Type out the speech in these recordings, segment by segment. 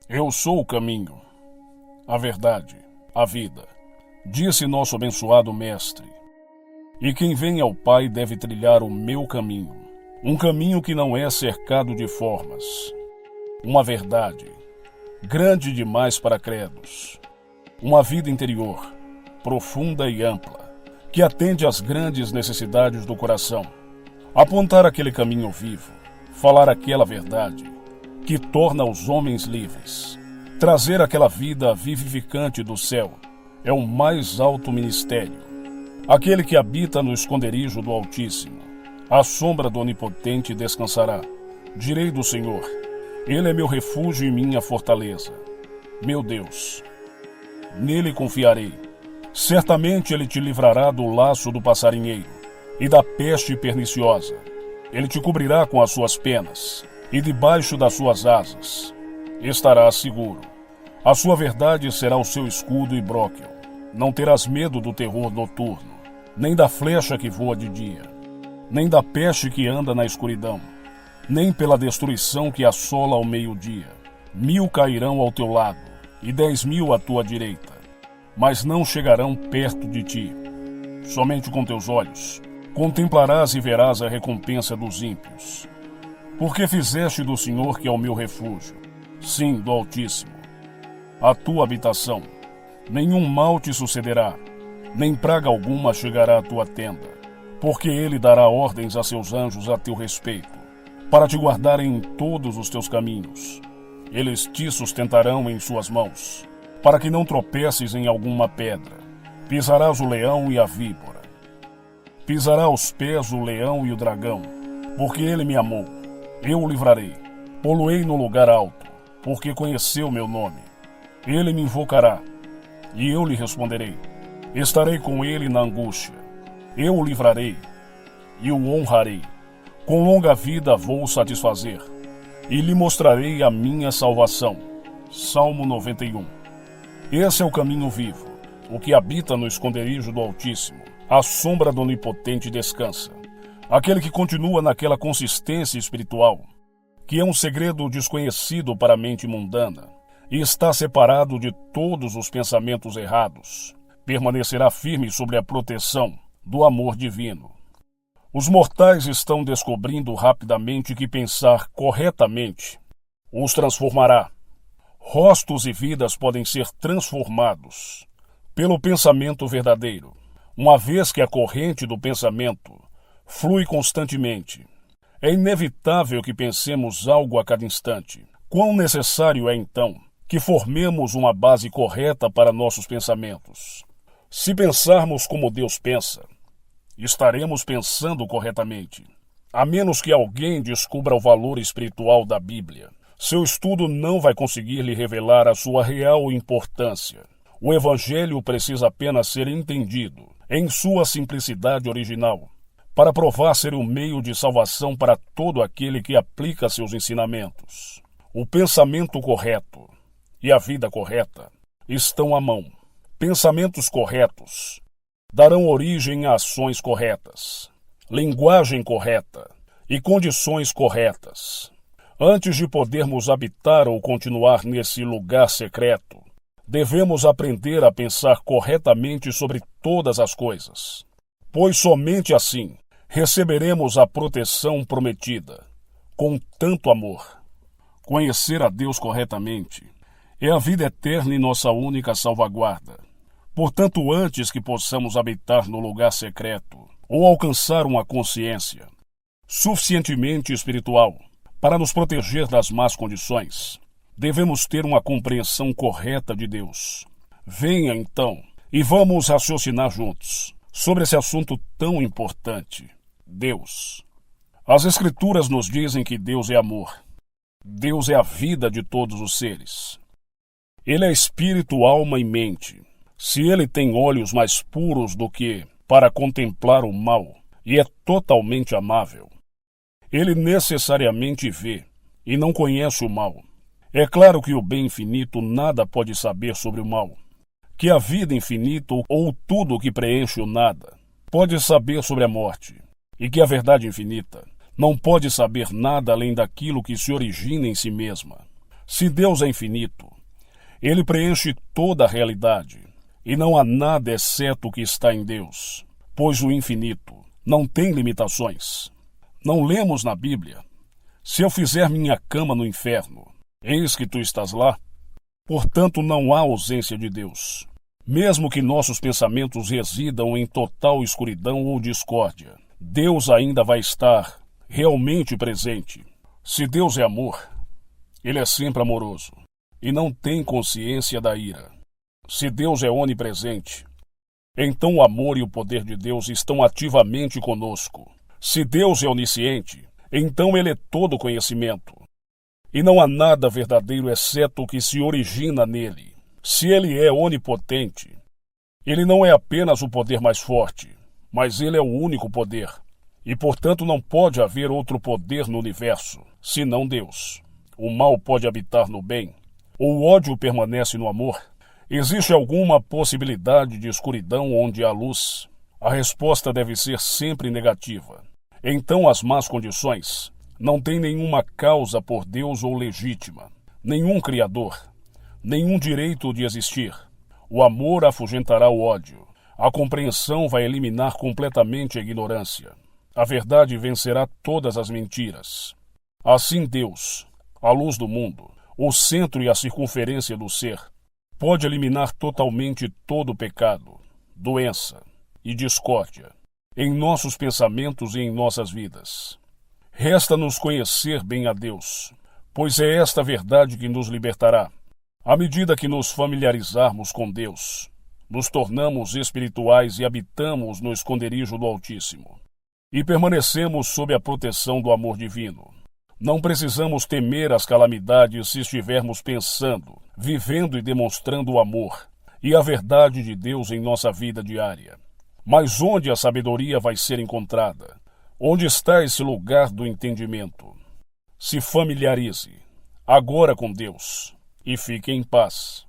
Eu sou o caminho, a verdade, a vida, disse nosso abençoado Mestre. E quem vem ao Pai deve trilhar o meu caminho, um caminho que não é cercado de formas. Uma verdade, grande demais para credos. Uma vida interior, profunda e ampla, que atende às grandes necessidades do coração. Apontar aquele caminho vivo, falar aquela verdade, que torna os homens livres. Trazer aquela vida vivificante do céu é o mais alto ministério. Aquele que habita no esconderijo do Altíssimo, à sombra do Onipotente descansará. Direi do Senhor, Ele é meu refúgio e minha fortaleza. Meu Deus, nele confiarei. Certamente Ele te livrará do laço do passarinheiro e da peste perniciosa. Ele te cobrirá com as suas penas, e debaixo das suas asas estarás seguro. A sua verdade será o seu escudo e broquel. Não terás medo do terror noturno, nem da flecha que voa de dia, nem da peste que anda na escuridão, nem pela destruição que assola ao meio-dia. 1000 cairão ao teu lado, e 10.000 à tua direita, mas não chegarão perto de ti. Somente com teus olhos contemplarás e verás a recompensa dos ímpios. Porque fizeste do Senhor, que é o meu refúgio, sim, do Altíssimo, a tua habitação. Nenhum mal te sucederá, nem praga alguma chegará à tua tenda, porque Ele dará ordens a seus anjos a teu respeito, para te guardarem em todos os teus caminhos. Eles te sustentarão em suas mãos, para que não tropeces em alguma pedra. Pisarás o leão e a víbora. Pisará aos pés o leão e o dragão, porque Ele me amou. Eu o livrarei, pô-lo-ei no lugar alto, porque conheceu meu nome. Ele me invocará, e eu lhe responderei. Estarei com ele na angústia. Eu o livrarei, e o honrarei. Com longa vida vou satisfazer, e lhe mostrarei a minha salvação. Salmo 91. Esse é o caminho vivo, o que habita no esconderijo do Altíssimo, à sombra do Onipotente descansa. Aquele que continua naquela consistência espiritual, que é um segredo desconhecido para a mente mundana, e está separado de todos os pensamentos errados, permanecerá firme sobre a proteção do amor divino. Os mortais estão descobrindo rapidamente que pensar corretamente os transformará. Rostos e vidas podem ser transformados pelo pensamento verdadeiro, uma vez que a corrente do pensamento flui constantemente. É inevitável que pensemos algo a cada instante. Quão necessário é, então, que formemos uma base correta para nossos pensamentos. Se pensarmos como Deus pensa, estaremos pensando corretamente. A menos que alguém descubra o valor espiritual da Bíblia, seu estudo não vai conseguir lhe revelar a sua real importância. O Evangelho precisa apenas ser entendido em sua simplicidade original, para provar ser um meio de salvação para todo aquele que aplica seus ensinamentos. O pensamento correto e a vida correta estão à mão. Pensamentos corretos darão origem a ações corretas, linguagem correta e condições corretas. Antes de podermos habitar ou continuar nesse lugar secreto, devemos aprender a pensar corretamente sobre todas as coisas, pois somente assim receberemos a proteção prometida, com tanto amor. Conhecer a Deus corretamente é a vida eterna e nossa única salvaguarda. Portanto, antes que possamos habitar no lugar secreto ou alcançar uma consciência suficientemente espiritual para nos proteger das más condições, devemos ter uma compreensão correta de Deus. Venha, então, e vamos raciocinar juntos sobre esse assunto tão importante. Deus. As Escrituras nos dizem que Deus é amor. Deus é a vida de todos os seres. Ele é espírito, alma e mente. Se ele tem olhos mais puros do que para contemplar o mal e é totalmente amável, ele necessariamente vê e não conhece o mal. É claro que o bem infinito nada pode saber sobre o mal, que a vida infinita ou tudo o que preenche o nada pode saber sobre a morte, e que a verdade infinita não pode saber nada além daquilo que se origina em si mesma. Se Deus é infinito, Ele preenche toda a realidade, e não há nada exceto o que está em Deus, pois o infinito não tem limitações. Não lemos na Bíblia: se eu fizer minha cama no inferno, eis que tu estás lá. Portanto, não há ausência de Deus. Mesmo que nossos pensamentos residam em total escuridão ou discórdia, Deus ainda vai estar realmente presente. Se Deus é amor, Ele é sempre amoroso e não tem consciência da ira. Se Deus é onipresente, então o amor e o poder de Deus estão ativamente conosco. Se Deus é onisciente, então Ele é todo conhecimento. E não há nada verdadeiro exceto o que se origina nele. Se Ele é onipotente, Ele não é apenas o poder mais forte, mas Ele é o único poder. E, portanto, não pode haver outro poder no universo, senão Deus. O mal pode habitar no bem, ou o ódio permanece no amor. Existe alguma possibilidade de escuridão onde há luz? A resposta deve ser sempre negativa. Então, as más condições não têm nenhuma causa por Deus ou legítima, nenhum Criador, nenhum direito de existir. O amor afugentará o ódio. A compreensão vai eliminar completamente a ignorância. A verdade vencerá todas as mentiras. Assim Deus, a luz do mundo, o centro e a circunferência do ser, pode eliminar totalmente todo o pecado, doença e discórdia em nossos pensamentos e em nossas vidas. Resta-nos conhecer bem a Deus, pois é esta verdade que nos libertará. À medida que nos familiarizarmos com Deus, nos tornamos espirituais e habitamos no esconderijo do Altíssimo. E permanecemos sob a proteção do amor divino. Não precisamos temer as calamidades se estivermos pensando, vivendo e demonstrando o amor e a verdade de Deus em nossa vida diária. Mas onde a sabedoria vai ser encontrada? Onde está esse lugar do entendimento? Se familiarize agora com Deus e fique em paz.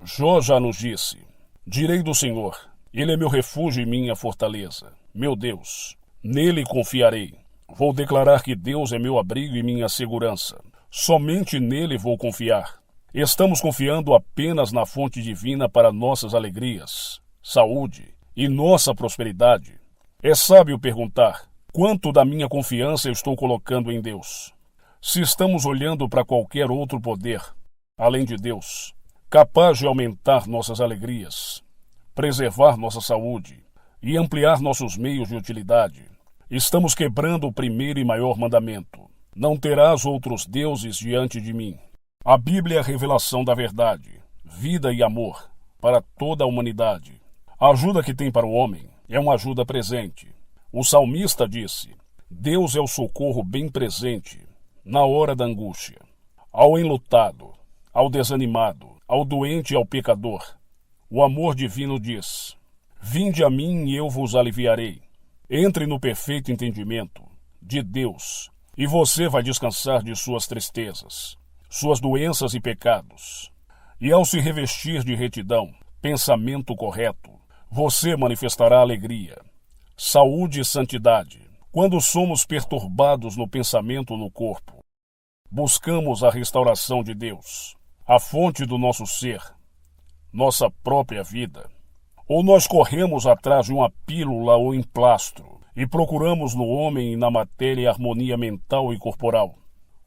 Jó já nos disse: direi do Senhor, Ele é meu refúgio e minha fortaleza, meu Deus, nele confiarei. Vou declarar que Deus é meu abrigo e minha segurança. Somente nele vou confiar. Estamos confiando apenas na fonte divina para nossas alegrias, saúde e nossa prosperidade. É sábio perguntar: quanto da minha confiança eu estou colocando em Deus? Se estamos olhando para qualquer outro poder, além de Deus, capaz de aumentar nossas alegrias, preservar nossa saúde e ampliar nossos meios de utilidade, estamos quebrando o primeiro e maior mandamento: não terás outros deuses diante de mim. A Bíblia é a revelação da verdade, vida e amor para toda a humanidade. A ajuda que tem para o homem é uma ajuda presente. O salmista disse: Deus é o socorro bem presente na hora da angústia. Ao enlutado, ao desanimado, ao doente e ao pecador, o amor divino diz: vinde a mim e eu vos aliviarei. Entre no perfeito entendimento de Deus e você vai descansar de suas tristezas, suas doenças e pecados. E ao se revestir de retidão, pensamento correto, você manifestará alegria, saúde e santidade. Quando somos perturbados no pensamento ou no corpo, buscamos a restauração de Deus, a fonte do nosso ser, nossa própria vida. Ou nós corremos atrás de uma pílula ou emplastro e procuramos no homem e na matéria harmonia mental e corporal.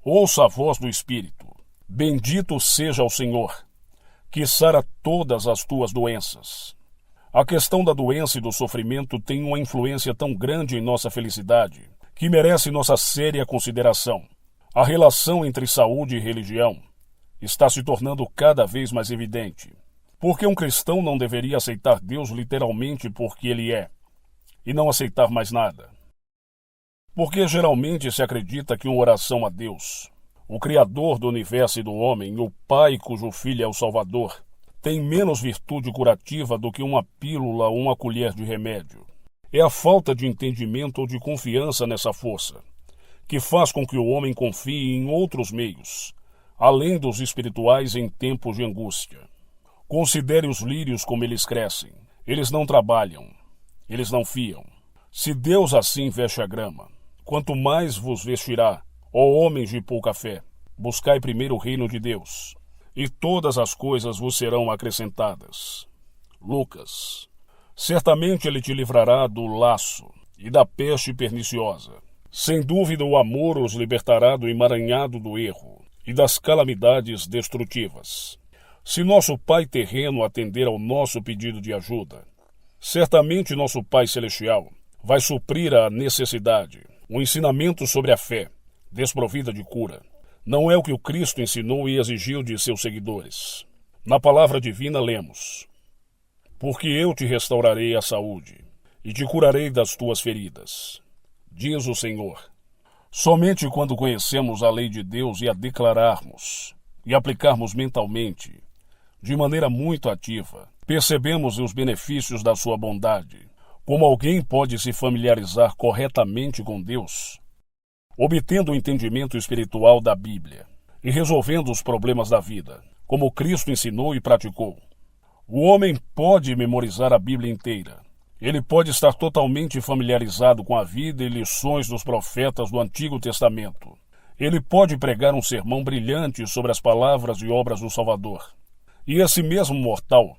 Ouça a voz do Espírito. Bendito seja o Senhor, que sara todas as tuas doenças. A questão da doença e do sofrimento tem uma influência tão grande em nossa felicidade que merece nossa séria consideração. A relação entre saúde e religião está se tornando cada vez mais evidente. Porque um cristão não deveria aceitar Deus literalmente porque Ele é, e não aceitar mais nada? Porque geralmente se acredita que uma oração a Deus, o Criador do universo e do homem, o Pai cujo Filho é o Salvador, tem menos virtude curativa do que uma pílula ou uma colher de remédio. É a falta de entendimento ou de confiança nessa força que faz com que o homem confie em outros meios, além dos espirituais em tempos de angústia. Considere os lírios como eles crescem. Eles não trabalham, eles não fiam. Se Deus assim veste a grama, quanto mais vos vestirá, ó homens de pouca fé. buscai primeiro o reino de Deus, e todas as coisas vos serão acrescentadas. Lucas. Certamente ele te livrará do laço e da peste perniciosa. Sem dúvida o amor os libertará do emaranhado do erro e das calamidades destrutivas. Se nosso Pai terreno atender ao nosso pedido de ajuda, certamente nosso Pai celestial vai suprir a necessidade. O ensinamento sobre a fé, desprovida de cura, não é o que o Cristo ensinou e exigiu de seus seguidores. Na palavra divina lemos: porque eu te restaurarei a saúde e te curarei das tuas feridas, diz o Senhor. Somente quando conhecemos a lei de Deus e a declararmos e aplicarmos mentalmente, de maneira muito ativa, percebemos os benefícios da sua bondade. Como alguém pode se familiarizar corretamente com Deus, obtendo o entendimento espiritual da Bíblia e resolvendo os problemas da vida, como Cristo ensinou e praticou. O homem pode memorizar a Bíblia inteira. Ele pode estar totalmente familiarizado com a vida e lições dos profetas do Antigo Testamento. Ele pode pregar um sermão brilhante sobre as palavras e obras do Salvador. E esse mesmo mortal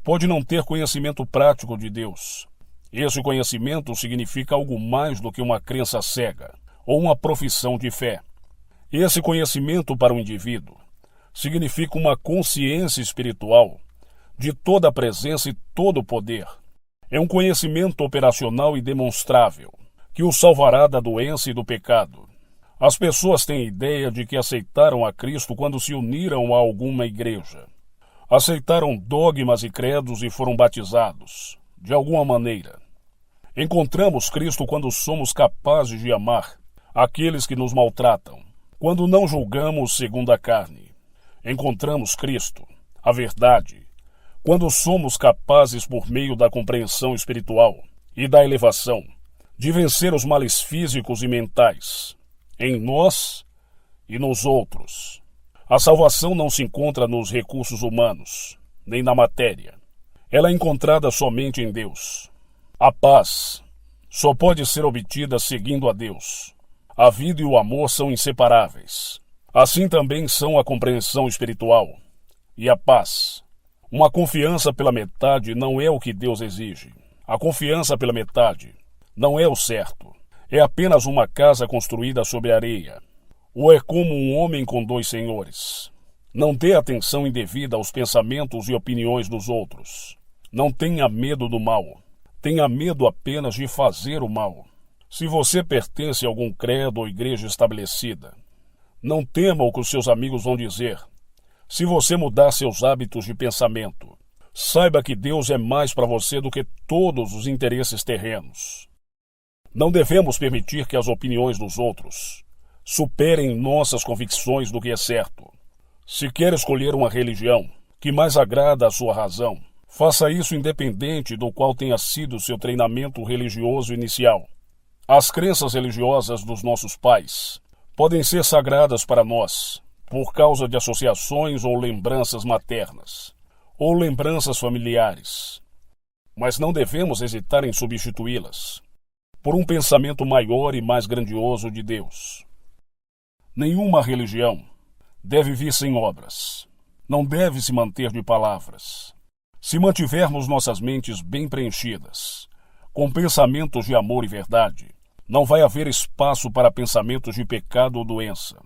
pode não ter conhecimento prático de Deus. Esse conhecimento significa algo mais do que uma crença cega ou uma profissão de fé. Esse conhecimento para o indivíduo significa uma consciência espiritual de toda a presença e todo o poder. É um conhecimento operacional e demonstrável, que o salvará da doença e do pecado. As pessoas têm a ideia de que aceitaram a Cristo quando se uniram a alguma igreja. Aceitaram dogmas e credos e foram batizados, de alguma maneira. Encontramos Cristo quando somos capazes de amar aqueles que nos maltratam, quando não julgamos segundo a carne. Encontramos Cristo, a verdade, quando somos capazes, por meio da compreensão espiritual e da elevação, de vencer os males físicos e mentais, em nós e nos outros. A salvação não se encontra nos recursos humanos, nem na matéria. Ela é encontrada somente em Deus. A paz só pode ser obtida seguindo a Deus. A vida e o amor são inseparáveis. Assim também são a compreensão espiritual e a paz. Uma confiança pela metade não é o que Deus exige. A confiança pela metade não é o certo. É apenas uma casa construída sobre areia. Ou é como um homem com dois senhores. Não dê atenção indevida aos pensamentos e opiniões dos outros. Não tenha medo do mal. Tenha medo apenas de fazer o mal. Se você pertence a algum credo ou igreja estabelecida, não tema o que os seus amigos vão dizer. Se você mudar seus hábitos de pensamento, saiba que Deus é mais para você do que todos os interesses terrenos. Não devemos permitir que as opiniões dos outros superem nossas convicções do que é certo. Se quer escolher uma religião que mais agrada à sua razão, faça isso independente do qual tenha sido seu treinamento religioso inicial. As crenças religiosas dos nossos pais podem ser sagradas para nós, por causa de associações ou lembranças maternas, ou lembranças familiares. Mas não devemos hesitar em substituí-las por um pensamento maior e mais grandioso de Deus. Nenhuma religião deve vir sem obras. Não deve se manter de palavras. Se mantivermos nossas mentes bem preenchidas, com pensamentos de amor e verdade, não vai haver espaço para pensamentos de pecado ou doença.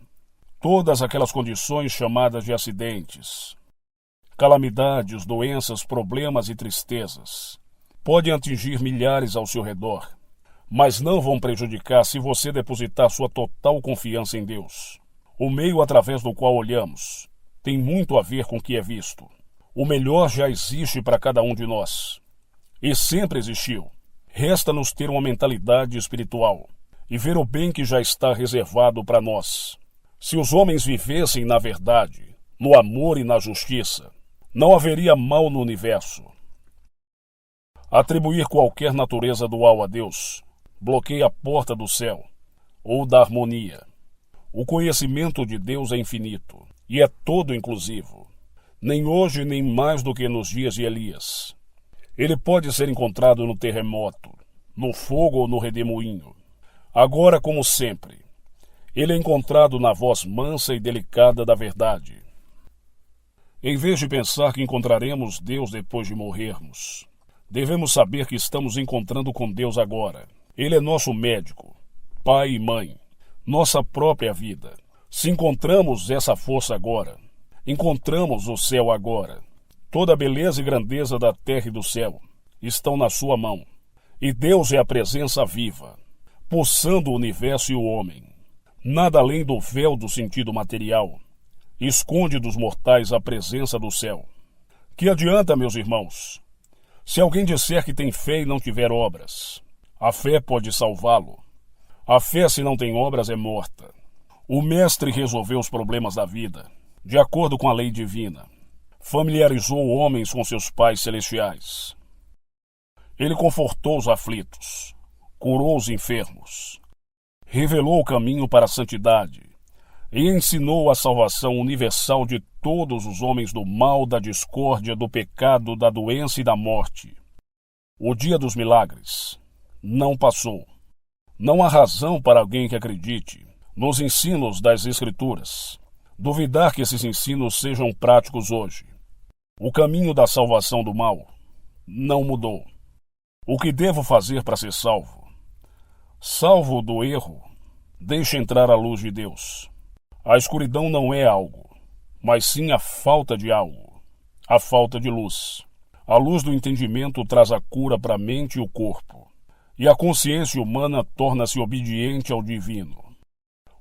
Todas aquelas condições chamadas de acidentes, calamidades, doenças, problemas e tristezas podem atingir milhares ao seu redor, mas não vão prejudicar se você depositar sua total confiança em Deus. O meio através do qual olhamos tem muito a ver com o que é visto. O melhor já existe para cada um de nós, e sempre existiu. Resta-nos ter uma mentalidade espiritual e ver o bem que já está reservado para nós. Se os homens vivessem na verdade, no amor e na justiça, não haveria mal no universo. Atribuir qualquer natureza dual a Deus bloqueia a porta do céu ou da harmonia. O conhecimento de Deus é infinito e é todo inclusivo, nem hoje nem mais do que nos dias de Elias. Ele pode ser encontrado no terremoto, no fogo ou no redemoinho. Agora, como sempre, Ele é encontrado na voz mansa e delicada da verdade. Em vez de pensar que encontraremos Deus depois de morrermos, devemos saber que estamos encontrando com Deus agora. Ele é nosso médico, pai e mãe, nossa própria vida. Se encontramos essa força agora, encontramos o céu agora. Toda a beleza e grandeza da terra e do céu estão na sua mão. E Deus é a presença viva, pulsando o universo e o homem. Nada além do véu do sentido material esconde dos mortais a presença do céu. Que adianta, meus irmãos? Se alguém disser que tem fé e não tiver obras, a fé pode salvá-lo. A fé, se não tem obras, é morta. O Mestre resolveu os problemas da vida, de acordo com a lei divina. Familiarizou homens com seus pais celestiais. Ele confortou os aflitos, curou os enfermos, revelou o caminho para a santidade e ensinou a salvação universal de todos os homens do mal, da discórdia, do pecado, da doença e da morte. O dia dos milagres não passou. Não há razão para alguém que acredite nos ensinos das Escrituras duvidar que esses ensinos sejam práticos hoje. O caminho da salvação do mal não mudou. O que devo fazer para ser salvo? Salvo do erro, deixe entrar a luz de Deus. A escuridão não é algo, mas sim a falta de algo, a falta de luz. A luz do entendimento traz a cura para a mente e o corpo, e a consciência humana torna-se obediente ao divino.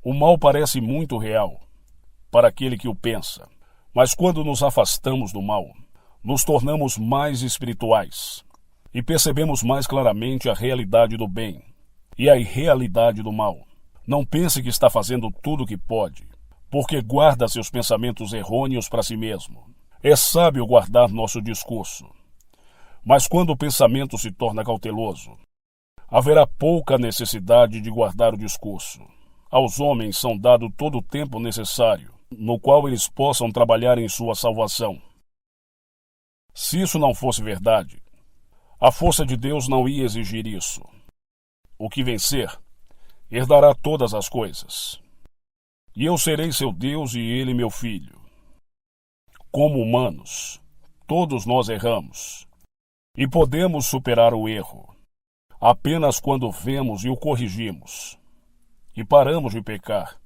O mal parece muito real para aquele que o pensa, mas quando nos afastamos do mal, nos tornamos mais espirituais e percebemos mais claramente a realidade do bem e a irrealidade do mal. Não pense que está fazendo tudo o que pode, porque guarda seus pensamentos errôneos para si mesmo. É sábio guardar nosso discurso, mas quando o pensamento se torna cauteloso, haverá pouca necessidade de guardar o discurso. Aos homens são dado todo o tempo necessário, no qual eles possam trabalhar em sua salvação. Se isso não fosse verdade, a força de Deus não ia exigir isso. O que vencer, herdará todas as coisas. E eu serei seu Deus e ele meu filho. Como humanos, todos nós erramos, e podemos superar o erro apenas quando vemos e o corrigimos, e paramos de pecar.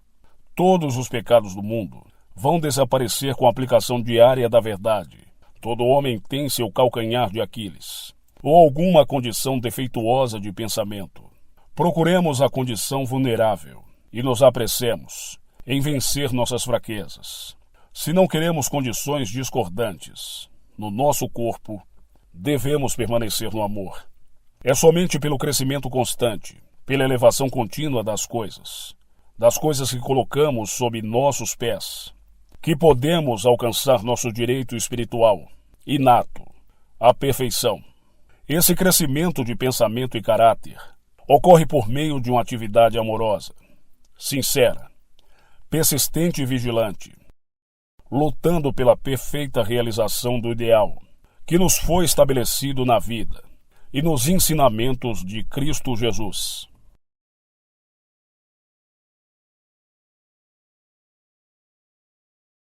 Todos os pecados do mundo vão desaparecer com a aplicação diária da verdade. Todo homem tem seu calcanhar de Aquiles, ou alguma condição defeituosa de pensamento. Procuremos a condição vulnerável e nos apressemos em vencer nossas fraquezas. Se não queremos condições discordantes no nosso corpo, devemos permanecer no amor. É somente pelo crescimento constante, pela elevação contínua das coisas que colocamos sob nossos pés, que podemos alcançar nosso direito espiritual, inato, a perfeição. Esse crescimento de pensamento e caráter ocorre por meio de uma atividade amorosa, sincera, persistente e vigilante, lutando pela perfeita realização do ideal que nos foi estabelecido na vida e nos ensinamentos de Cristo Jesus.